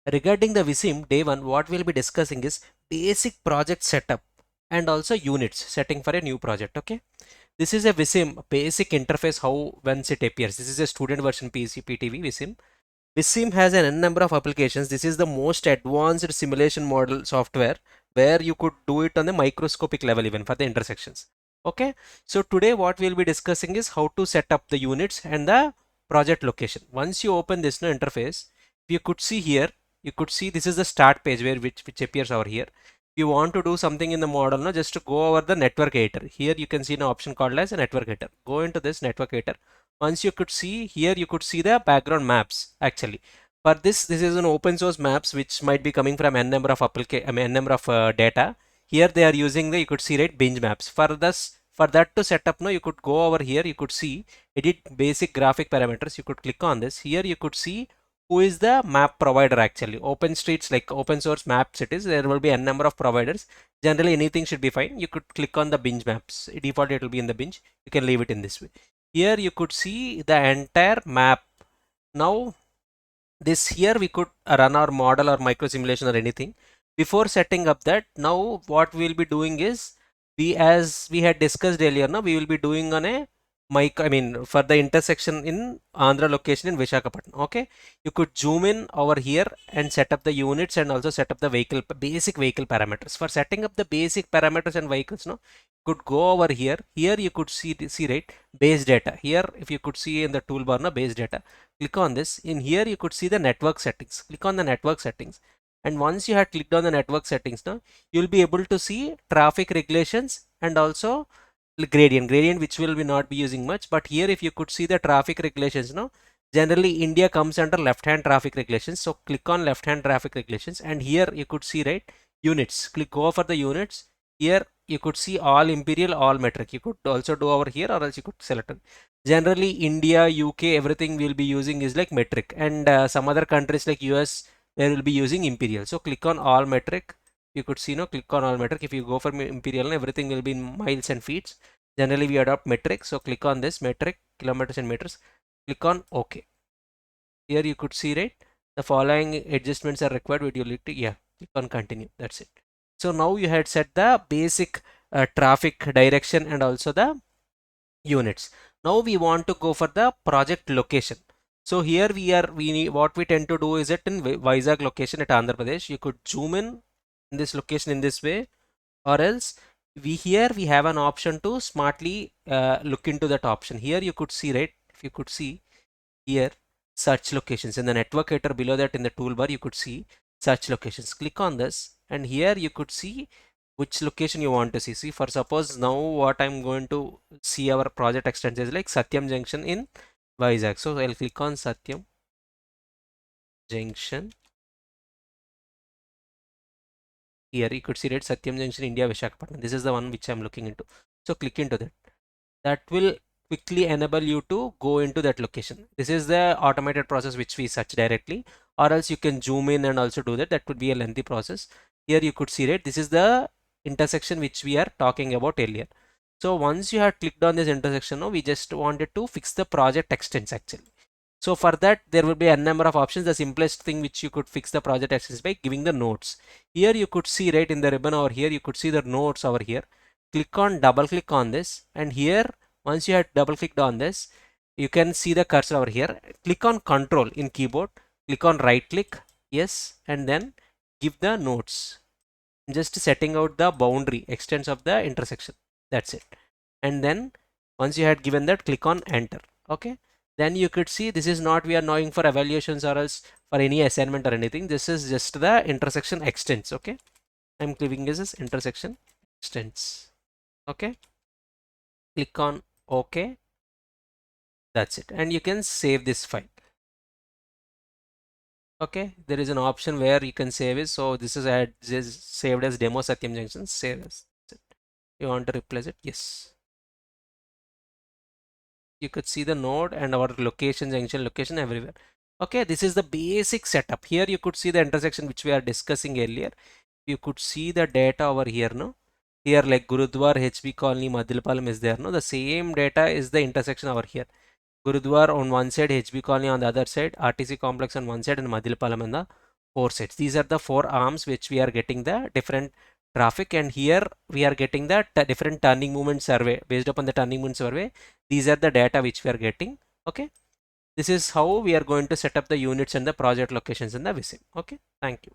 Regarding the VSIM, day one, what we'll be discussing is basic project setup and also units setting for a new project. Okay, this is a VSIM basic interface how once it appears. This is a student version PCPTV VSIM. VSIM has an n number of applications. This is the most advanced simulation model software where you could do it on the microscopic level even for the intersections. Okay, so today what we'll be discussing is how to set up the units and the project location. Once you open this new interface, you could see here, you could see this is the start page where which appears over here. If you want to do something in the model, no, just to go over the network editor. Here you can see an option called as a network editor. Go into this network editor. Once you could see here, you could see the background maps actually. For this is an open source maps which might be coming from n number of n number of data. Here they are using the, you could see, right, binge maps. For that to set up, no, you could go over here, you could see edit basic graphic parameters. You could click on this. Here you could see who is the map provider actually. OpenStreet's like open source maps it is. There will be a number of providers. Generally anything should be fine. You could click on the binge maps. Default it will be in the binge. You can leave it in this way. Here you could see the entire map. Now this here we could run our model or micro simulation or anything. Before setting up that, now what we will be doing is, as we had discussed earlier, now we will be doing on a for the intersection in Andhra location in Visakhapatnam. Okay, you could zoom in over here and set up the units and also set up the basic vehicle parameters. For setting up the basic parameters and vehicles, no, could go over here. Here you could see right, base data. Here if you could see in the toolbar, no, base data. Click on this. In here you could see the network settings. Click on the network settings, and once you had clicked on the network settings, now you'll be able to see traffic regulations and also gradient which will be not be using much. But here if you could see the traffic regulations, now generally India comes under left hand traffic regulations. So click on left hand traffic regulations, and here you could see, right, units. Click go for the units. Here you could see all imperial, all metric. You could also do over here, or else you could select it. Generally India, UK, everything we'll be using is like metric, and some other countries like US, they will be using imperial. So click on all metric. You could see, no, click on all metric. If you go for imperial, everything will be in miles and feet. Generally we adopt metric, so click on this metric, kilometers and meters. Click on OK. Here you could see, right, the following adjustments are required. Would you like to, yeah, click on continue. That's it. So now you had set the basic traffic direction and also the units. Now we want to go for the project location. So here what we tend to do is it in Vizag location at Andhra Pradesh. You could zoom in this location in this way, or else we have an option to smartly look into that option. Here you could see, right, if you could see here, search locations in the network editor. Below that in the toolbar you could see search locations. Click on this, and here you could see which location you want to see. For suppose now what I'm going to see, our project extension is like Satyam Junction in Vizag. So I'll click on Satyam Junction. Here you could see, right, Satyam Junction, India, Visakhapatnam. This is the one which I'm looking into. So click into that. That will quickly enable you to go into that location. This is the automated process which we search directly, or else you can zoom in and also do that. That would be a lengthy process. Here you could see, right, this is the intersection which we are talking about earlier. So once you have clicked on this intersection, now we just wanted to fix the project extents actually. So for that there will be a number of options. The simplest thing which you could fix the project extents by giving the nodes. Here you could see, right, in the ribbon over here, you could see the nodes over here. Click on, double click on this, and here once you have double clicked on this, you can see the cursor over here. Click on control in keyboard, click on right click, yes, and then give the nodes. Just setting out the boundary extents of the intersection. That's it. And then once you had given that, click on enter. Okay, then you could see this is not, we are knowing for evaluations or else for any assignment or anything. This is just the intersection extents. Okay, I'm clicking this intersection extents. Okay, click on OK. That's it, and you can save this file. Okay, there is an option where you can save it. So this is saved as demo Satyam Junction. Save as you want to replace it, yes. You could see the node and our location, junction location everywhere. Okay, this is the basic setup. Here you could see the intersection which we are discussing earlier. You could see the data over here, no? Here like Gurudwar, HB Colony, Madilpalam is there, no? The same data is the intersection over here. Gurudwar on one side, HB Colony on the other side, RTC complex on one side, and Madilpalam on the 4 sets. These are the 4 arms which we are getting the different traffic, and here we are getting the different turning movement survey. Based upon the turning movement survey, these are the data which we are getting. Okay, this is how we are going to set up the units and the project locations in the Vissim. Okay, thank you.